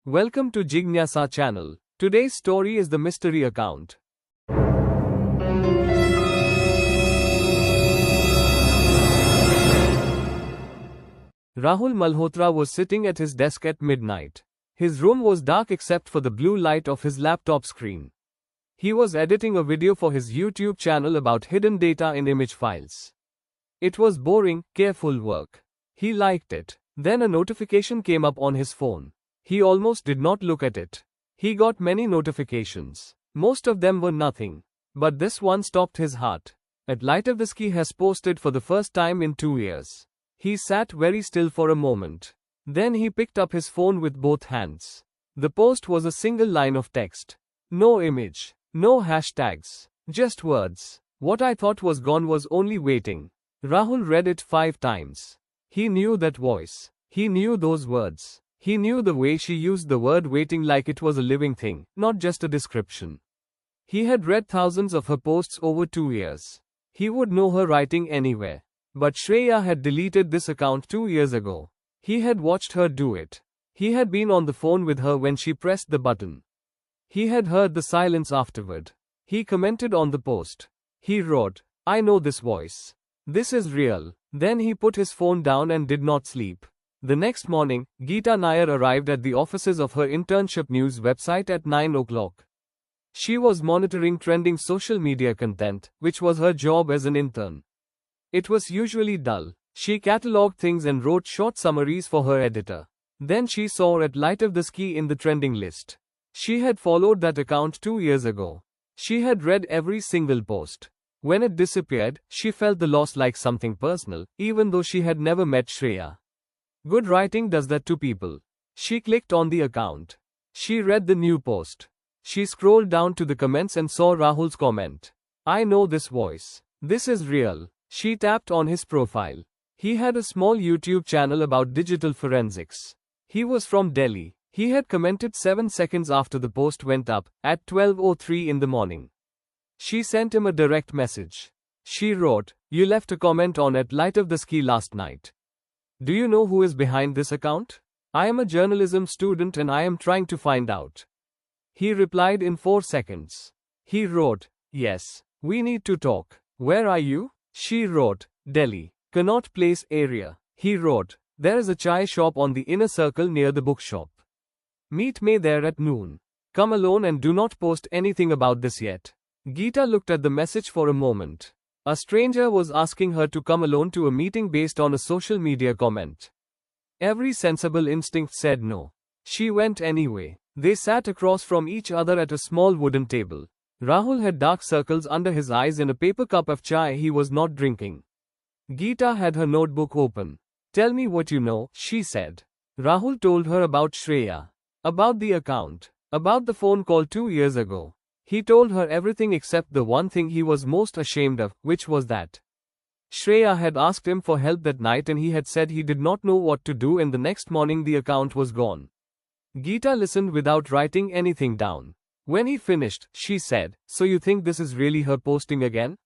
Welcome to Jignasa channel. Today's story is the mystery account. Rahul Malhotra was sitting at his desk at midnight. His room was dark except for the blue light of his laptop screen. He was editing a video for his YouTube channel about hidden data in image files. It was boring, careful work. He liked it. Then a notification came up on his phone. He almost did not look at it. He got many notifications. Most of them were nothing. But this one stopped his heart. Atlitovsky has posted for the first time in 2 years. He sat very still for a moment. Then he picked up his phone with both hands. The post was a single line of text. No image. No hashtags. Just words. What I thought was gone was only waiting. Rahul read it 5 times. He knew that voice. He knew those words. He knew the way she used the word waiting like it was a living thing, not just a description. He had read thousands of her posts over 2 years. He would know her writing anywhere. But Shreya had deleted this account 2 years ago. He had watched her do it. He had been on the phone with her when she pressed the button. He had heard the silence afterward. He commented on the post. He wrote, "I know this voice. This is real." Then he put his phone down and did not sleep. The next morning, Geeta Nair arrived at the offices of her internship news website at 9 o'clock. She was monitoring trending social media content, which was her job as an intern. It was usually dull. She catalogued things and wrote short summaries for her editor. Then she saw Atlitovsky in the trending list. She had followed that account 2 years ago. She had read every single post. When it disappeared, she felt the loss like something personal, even though she had never met Shreya. Good writing does that to people. She clicked on the account. She read the new post. She scrolled down to the comments and saw Rahul's comment. "I know this voice. This is real." She tapped on his profile. He had a small YouTube channel about digital forensics. He was from Delhi. He had commented 7 seconds after the post went up, at 12:03 in the morning. She sent him a direct message. She wrote, "You left a comment on Atlitovsky last night. Do you know who is behind this account? I am a journalism student and I am trying to find out." He replied in 4 seconds. He wrote, "Yes, we need to talk. Where are you?" She wrote, "Delhi, Connaught Place area." He wrote, "There is a chai shop on the inner circle near the bookshop. Meet me there at noon. Come alone and do not post anything about this yet." Geeta looked at the message for a moment. A stranger was asking her to come alone to a meeting based on a social media comment. Every sensible instinct said no. She went anyway. They sat across from each other at a small wooden table. Rahul had dark circles under his eyes and a paper cup of chai he was not drinking. Geeta had her notebook open. "Tell me what you know," she said. Rahul told her about Shreya. About the account. About the phone call 2 years ago. He told her everything except the one thing he was most ashamed of, which was that Shreya had asked him for help that night and he had said he did not know what to do, and the next morning the account was gone. Geeta listened without writing anything down. When he finished, she said, "So you think this is really her posting again?"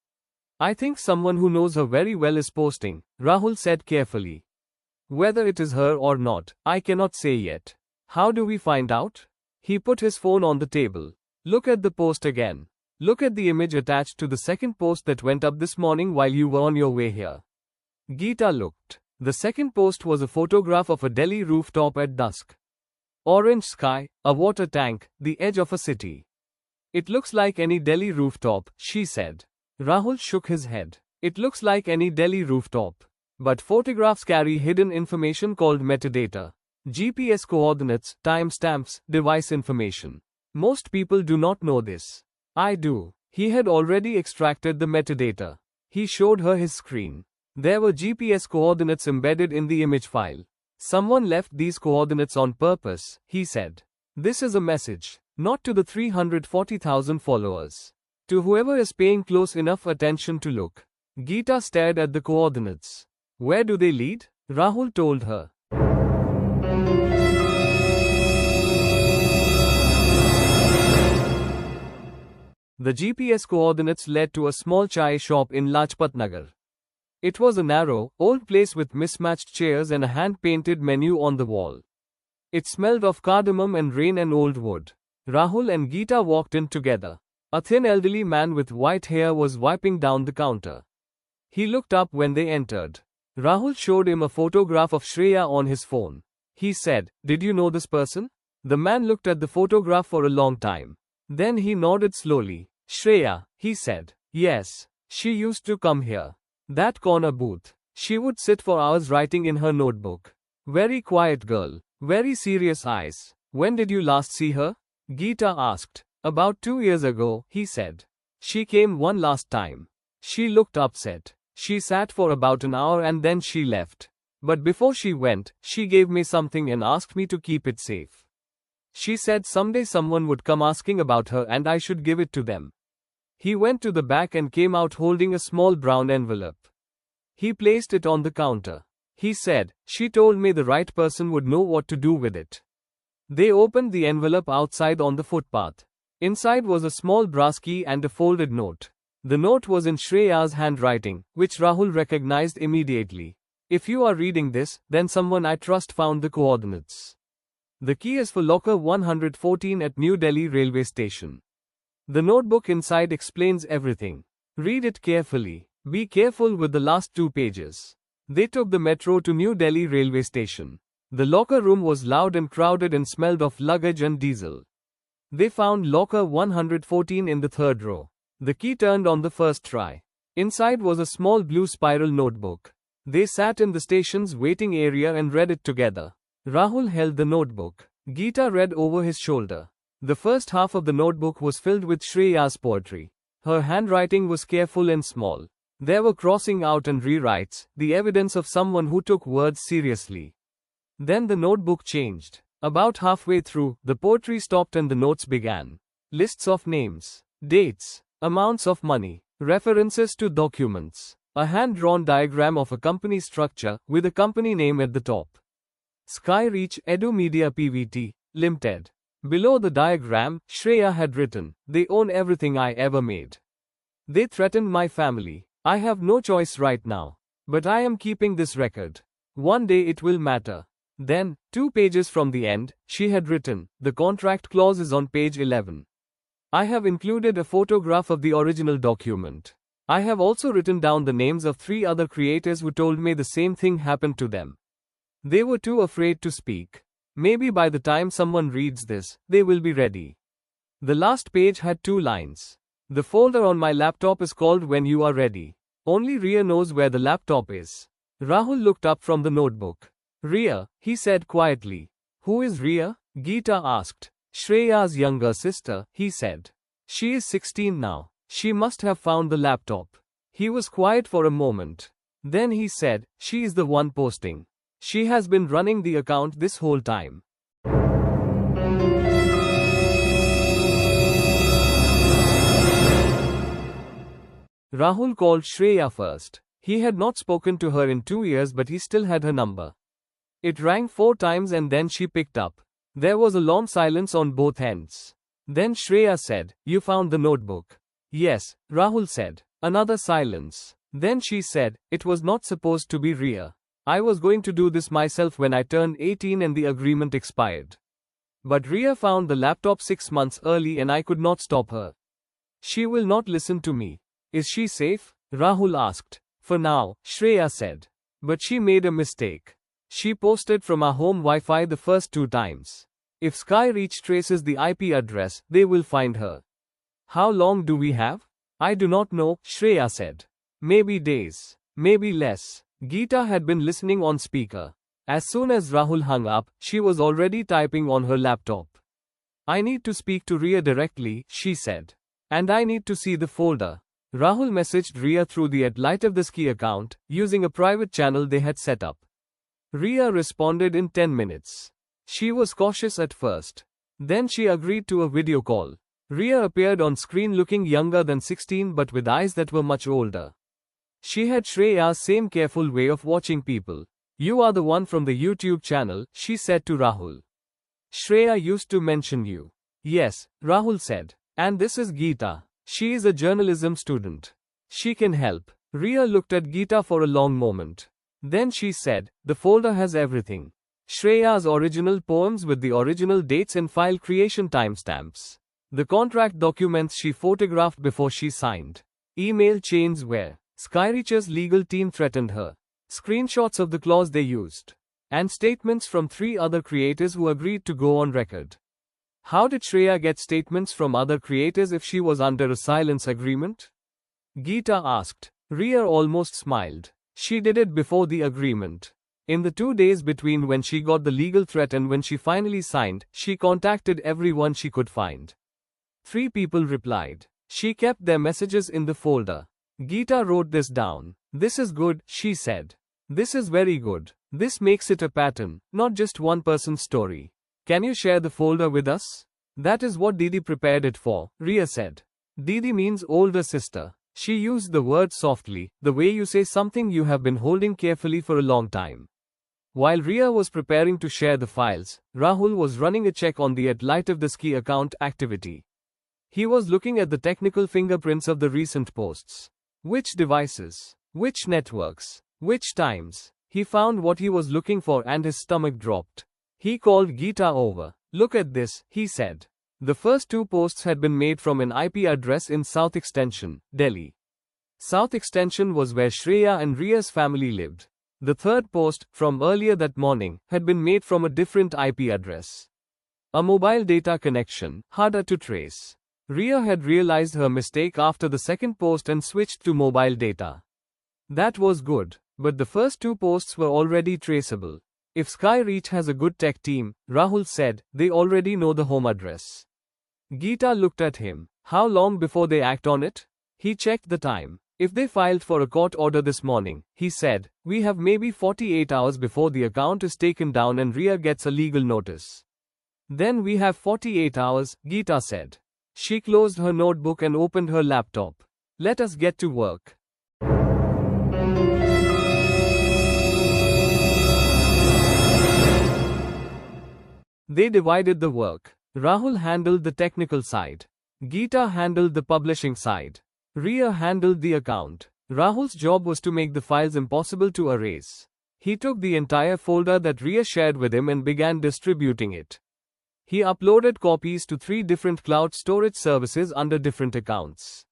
"I think someone who knows her very well is posting," Rahul said carefully. "Whether it is her or not, I cannot say yet." "How do we find out?" He put his phone on the table. "Look at the post again. Look at the image attached to the second post that went up this morning while you were on your way here." Geeta looked. The second post was a photograph of a Delhi rooftop at dusk. Orange sky, a water tank, the edge of a city. "It looks like any Delhi rooftop," she said. Rahul shook his head. "It looks like any Delhi rooftop. But photographs carry hidden information called metadata. GPS coordinates, timestamps, device information. Most people do not know this. I do." He had already extracted the metadata. He showed her his screen. There were GPS coordinates embedded in the image file. "Someone left these coordinates on purpose," he said. "This is a message, not to the 340,000 followers. To whoever is paying close enough attention to look." Geeta stared at the coordinates. "Where do they lead?" Rahul told her. The GPS coordinates led to a small chai shop in Lajpat Nagar. It was a narrow, old place with mismatched chairs and a hand-painted menu on the wall. It smelled of cardamom and rain and old wood. Rahul and Geeta walked in together. A thin elderly man with white hair was wiping down the counter. He looked up when they entered. Rahul showed him a photograph of Shreya on his phone. He said, "Did you know this person?" The man looked at the photograph for a long time. Then he nodded slowly. "Shreya," he said. "Yes. She used to come here. That corner booth. She would sit for hours writing in her notebook. Very quiet girl. Very serious eyes. When did you last see her?" Geeta asked. "About 2 years ago," he said. "She came one last time. She looked upset. She sat for about an hour and then she left. But before she went, she gave me something and asked me to keep it safe. She said someday someone would come asking about her and I should give it to them." He went to the back and came out holding a small brown envelope. He placed it on the counter. He said, "She told me the right person would know what to do with it." They opened the envelope outside on the footpath. Inside was a small brass key and a folded note. The note was in Shreya's handwriting, which Rahul recognized immediately. "If you are reading this, then someone I trust found the coordinates. The key is for locker 114 at New Delhi railway station." The notebook inside explains everything. Read it carefully. Be careful with the last 2 pages. They took the metro to New Delhi railway station. The locker room was loud and crowded and smelled of luggage and diesel. They found locker 114 in the 3rd row. The key turned on the first try. Inside was a small blue spiral notebook. They sat in the station's waiting area and read it together. Rahul held the notebook. Geeta read over his shoulder. The first half of the notebook was filled with Shreya's poetry. Her handwriting was careful and small. There were crossing out and rewrites, the evidence of someone who took words seriously. Then the notebook changed. About halfway through, the poetry stopped and the notes began. Lists of names, dates, amounts of money, references to documents, a hand-drawn diagram of a company structure with a company name at the top. Skyreach Edu Media Pvt. Limited. Below the diagram, Shreya had written, "They own everything I ever made. They threatened my family. I have no choice right now. But I am keeping this record. One day it will matter." Then, 2 pages from the end, she had written, "The contract clause is on page 11. I have included a photograph of the original document. I have also written down the names of 3 other creators who told me the same thing happened to them. They were too afraid to speak. Maybe by the time someone reads this, they will be ready." The last page had 2 lines. "The folder on my laptop is called When You Are Ready. Only Ria knows where the laptop is." Rahul looked up from the notebook. "Ria," he said quietly. "Who is Ria?" Geeta asked. "Shreya's younger sister," he said. "She is 16 now. She must have found the laptop." He was quiet for a moment. Then he said, "She is the one posting. She has been running the account this whole time." Rahul called Shreya first. He had not spoken to her in 2 years but he still had her number. It rang 4 times and then she picked up. There was a long silence on both ends. Then Shreya said, "You found the notebook?" "Yes," Rahul said. Another silence. Then she said, "It was not supposed to be Ria. I was going to do this myself when I turned 18 and the agreement expired. But Ria found the laptop 6 months early and I could not stop her. She will not listen to me." "Is she safe?" Rahul asked. "For now," Shreya said. "But she made a mistake. She posted from our home Wi-Fi the first 2 times. If Skyreach traces the IP address, they will find her." "How long do we have?" "I do not know," Shreya said. "Maybe days. Maybe less." Geeta had been listening on speaker. As soon as Rahul hung up, she was already typing on her laptop. "I need to speak to Ria directly," she said. "And I need to see the folder." Rahul messaged Ria through the @LightofThisKey account, using a private channel they had set up. Ria responded in 10 minutes. She was cautious at first. Then she agreed to a video call. Ria appeared on screen looking younger than 16 but with eyes that were much older. She had Shreya's same careful way of watching people. "You are the one from the YouTube channel," she said to Rahul. "Shreya used to mention you." "Yes," Rahul said. "And this is Geeta. She is a journalism student. She can help." Ria looked at Geeta for a long moment. Then she said, "The folder has everything." Shreya's original poems with the original dates and file creation timestamps. The contract documents she photographed before she signed. Email chains where Skyreach's legal team threatened her. Screenshots of the clause they used. And statements from 3 other creators who agreed to go on record. How did Shreya get statements from other creators if she was under a silence agreement? Geeta asked. Rhea almost smiled. She did it before the agreement. In the 2 days between when she got the legal threat and when she finally signed, she contacted everyone she could find. 3 people replied. She kept their messages in the folder. Geeta wrote this down. This is good, she said. This is very good. This makes it a pattern, not just one person's story. Can you share the folder with us? That is what Didi prepared it for, Rhea said. Didi means older sister. She used the word softly, the way you say something you have been holding carefully for a long time. While Rhea was preparing to share the files, Rahul was running a check on the @LightOfTheSky account activity. He was looking at the technical fingerprints of the recent posts. Which devices? Which networks? Which times? He found what he was looking for and his stomach dropped. He called Geeta over. Look at this, he said. The first 2 posts had been made from an IP address in South Extension, Delhi. South Extension was where Shreya and Rhea's family lived. The third post, from earlier that morning, had been made from a different IP address. A mobile data connection, harder to trace. Rhea had realized her mistake after the second post and switched to mobile data. That was good, but the first 2 posts were already traceable. If Skyreach has a good tech team, Rahul said, they already know the home address. Geeta looked at him. How long before they act on it? He checked the time. If they filed for a court order this morning, he said, we have maybe 48 hours before the account is taken down and Rhea gets a legal notice. Then we have 48 hours, Geeta said. She closed her notebook and opened her laptop. Let us get to work. They divided the work. Rahul handled the technical side. Geeta handled the publishing side. Rhea handled the account. Rahul's job was to make the files impossible to erase. He took the entire folder that Rhea shared with him and began distributing it. He uploaded copies to 3 different cloud storage services under different accounts.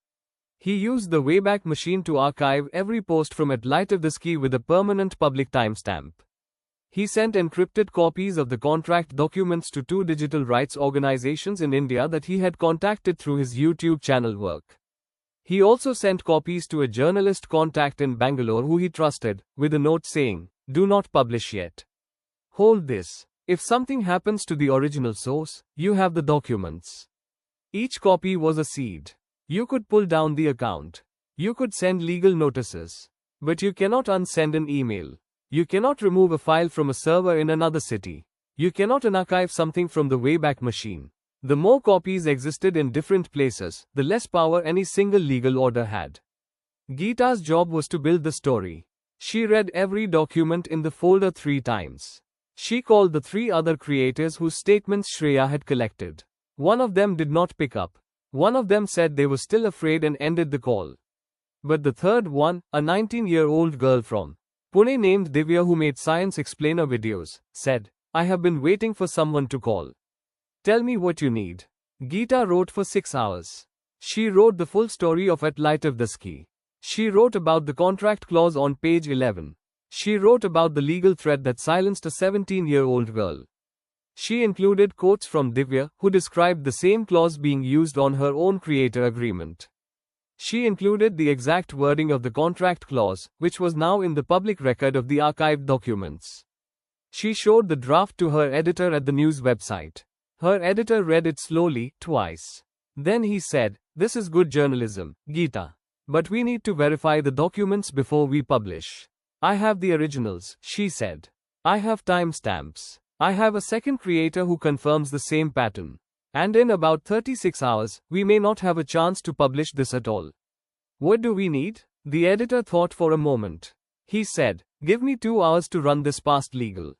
He used the Wayback Machine to archive every post from @LightOfTheSky with a permanent public timestamp. He sent encrypted copies of the contract documents to 2 digital rights organizations in India that he had contacted through his YouTube channel work. He also sent copies to a journalist contact in Bangalore who he trusted, with a note saying, do not publish yet. Hold this. If something happens to the original source, you have the documents. Each copy was a seed. You could pull down the account. You could send legal notices. But you cannot unsend an email. You cannot remove a file from a server in another city. You cannot unarchive something from the Wayback Machine. The more copies existed in different places, the less power any single legal order had. Geeta's job was to build the story. She read every document in the folder 3 times. She called the 3 other creators whose statements Shreya had collected. One of them did not pick up. One of them said they were still afraid and ended the call. But the third one, a 19-year-old girl from Pune named Divya who made science explainer videos, said, I have been waiting for someone to call. Tell me what you need. Geeta wrote for 6 hours. She wrote the full story of @LightOfTheSky. She wrote about the contract clause on page 11. She wrote about the legal threat that silenced a 17-year-old girl. She included quotes from Divya, who described the same clause being used on her own creator agreement. She included the exact wording of the contract clause, which was now in the public record of the archived documents. She showed the draft to her editor at the news website. Her editor read it slowly, twice. Then he said, this is good journalism, Geeta. But we need to verify the documents before we publish. I have the originals, she said. I have timestamps. I have a second creator who confirms the same pattern. And in about 36 hours, we may not have a chance to publish this at all. What do we need? The editor thought for a moment. He said, give me 2 hours to run this past legal.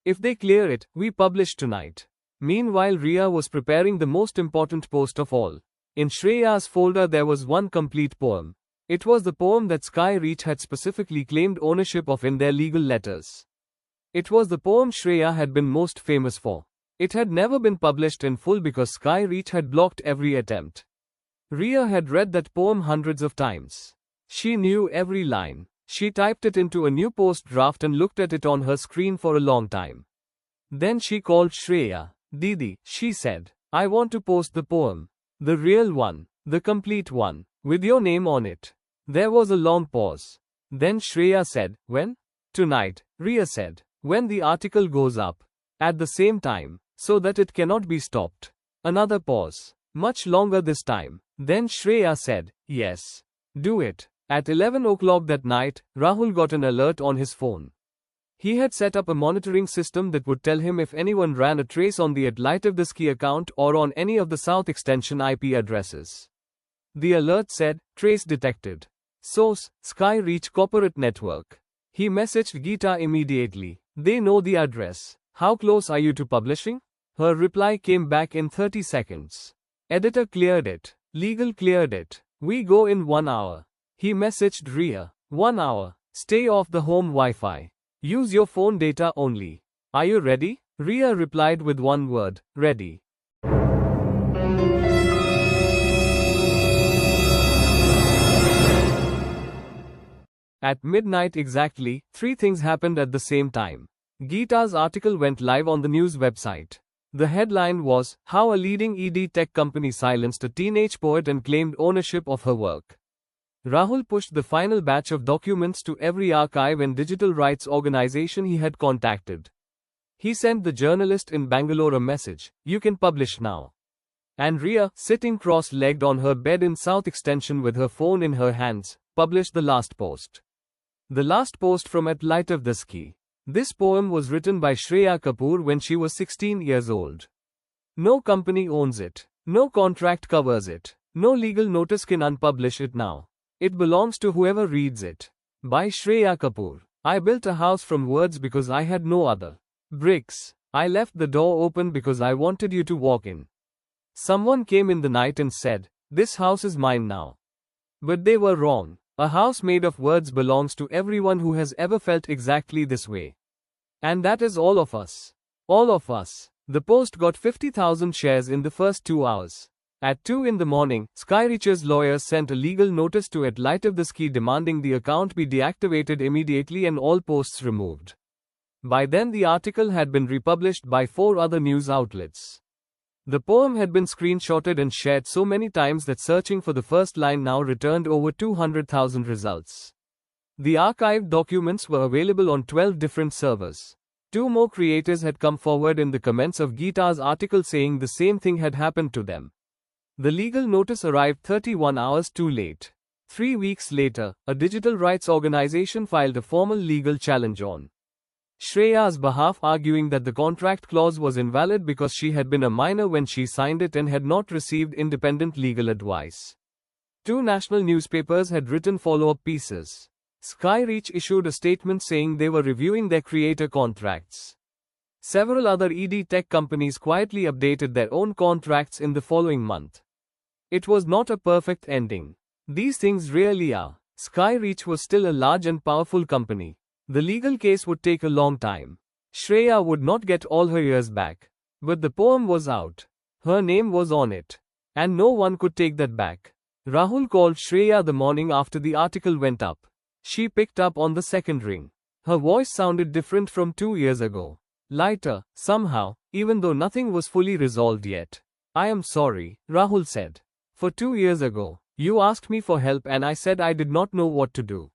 If they clear it, we publish tonight. Meanwhile, Rhea was preparing the most important post of all. In Shreya's folder there was one complete poem. It was the poem that Skyreach had specifically claimed ownership of in their legal letters. It was the poem Shreya had been most famous for. It had never been published in full because Skyreach had blocked every attempt. Ria had read that poem hundreds of times. She knew every line. She typed it into a new post draft and looked at it on her screen for a long time. Then she called Shreya. Didi, she said, I want to post the poem. The real one, the complete one, with your name on it. There was a long pause. Then Shreya said, when? Tonight, Ria said. When the article goes up. At the same time, so that it cannot be stopped. Another pause. Much longer this time. Then Shreya said, yes. Do it. At 11 o'clock that night, Rahul got an alert on his phone. He had set up a monitoring system that would tell him if anyone ran a trace on the Atlitovsky account or on any of the South Extension IP addresses. The alert said, trace detected. Source, Skyreach Corporate Network. He messaged Geeta immediately. They know the address. How close are you to publishing? Her reply came back in 30 seconds. Editor cleared it. Legal cleared it. We go in 1 hour. He messaged Ria. 1 hour. Stay off the home Wi-Fi. Use your phone data only. Are you ready? Ria replied with one word, ready. At midnight exactly, 3 things happened at the same time. Geeta's article went live on the news website. The headline was, How a Leading ED Tech Company Silenced a Teenage Poet and Claimed Ownership of Her Work. Rahul pushed the final batch of documents to every archive and digital rights organization he had contacted. He sent the journalist in Bangalore a message, you can publish now. And Ria, sitting cross-legged on her bed in South Extension with her phone in her hands, published the last post. The last post from Atlitovsky. This poem was written by Shreya Kapoor when she was 16 years old. No company owns it. No contract covers it. No legal notice can unpublish it now. It belongs to whoever reads it. By Shreya Kapoor. I built a house from words because I had no other. Bricks. I left the door open because I wanted you to walk in. Someone came in the night and said, this house is mine now. But they were wrong. A house made of words belongs to everyone who has ever felt exactly this way. And that is all of us. All of us. The post got 50,000 shares in the first 2 hours. At 2 in the morning, Skyreach's lawyers sent a legal notice to Atlitovsky demanding the account be deactivated immediately and all posts removed. By then the article had been republished by 4 other news outlets. The poem had been screenshotted and shared so many times that searching for the first line now returned over 200,000 results. The archived documents were available on 12 different servers. 2 more creators had come forward in the comments of Geeta's article saying the same thing had happened to them. The legal notice arrived 31 hours too late. 3 weeks later, a digital rights organization filed a formal legal challenge on Shreya's behalf, arguing that the contract clause was invalid because she had been a minor when she signed it and had not received independent legal advice. 2 national newspapers had written follow-up pieces. Skyreach issued a statement saying they were reviewing their creator contracts. Several other ED tech companies quietly updated their own contracts in the following month. It was not a perfect ending. These things really are. Skyreach was still a large and powerful company. The legal case would take a long time. Shreya would not get all her years back. But the poem was out. Her name was on it. And no one could take that back. Rahul called Shreya the morning after the article went up. She picked up on the second ring. Her voice sounded different from 2 years ago. Lighter, somehow, even though nothing was fully resolved yet. I am sorry, Rahul said. For 2 years ago, you asked me for help and I said I did not know what to do.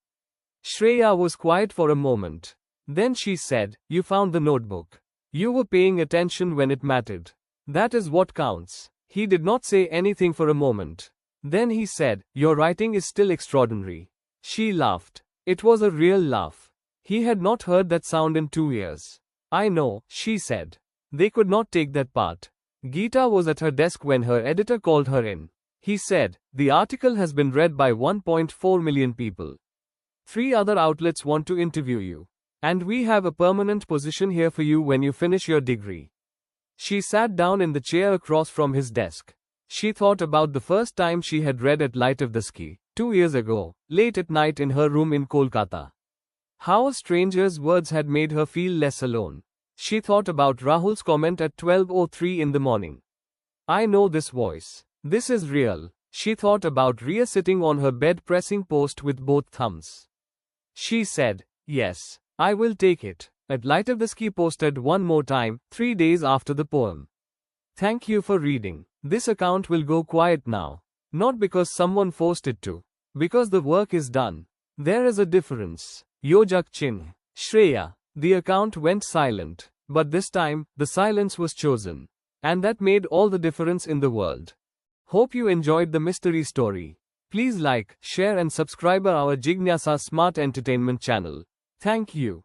Shreya was quiet for a moment. Then she said, you found the notebook. You were paying attention when it mattered. That is what counts. He did not say anything for a moment. Then he said, your writing is still extraordinary. She laughed. It was a real laugh. He had not heard that sound in 2 years. I know, she said. They could not take that part. Geeta was at her desk when her editor called her in. He said, the article has been read by 1.4 million people. 3 other outlets want to interview you. And we have a permanent position here for you when you finish your degree. She sat down in the chair across from his desk. She thought about the first time she had read Atlitovsky, 2 years ago, late at night in her room in Kolkata. How a stranger's words had made her feel less alone. She thought about Rahul's comment at 12:03 in the morning. I know this voice. This is real. She thought about Ria sitting on her bed pressing post with both thumbs. She said, yes, I will take it. At Lighterwhiskey posted one more time, 3 days after the poem. Thank you for reading. This account will go quiet now. Not because someone forced it to. Because the work is done. There is a difference. Yojak Chin. Shreya. The account went silent. But this time, the silence was chosen. And that made all the difference in the world. Hope you enjoyed the mystery story. Please like, share and subscribe our Jignasa Smart Entertainment channel. Thank you.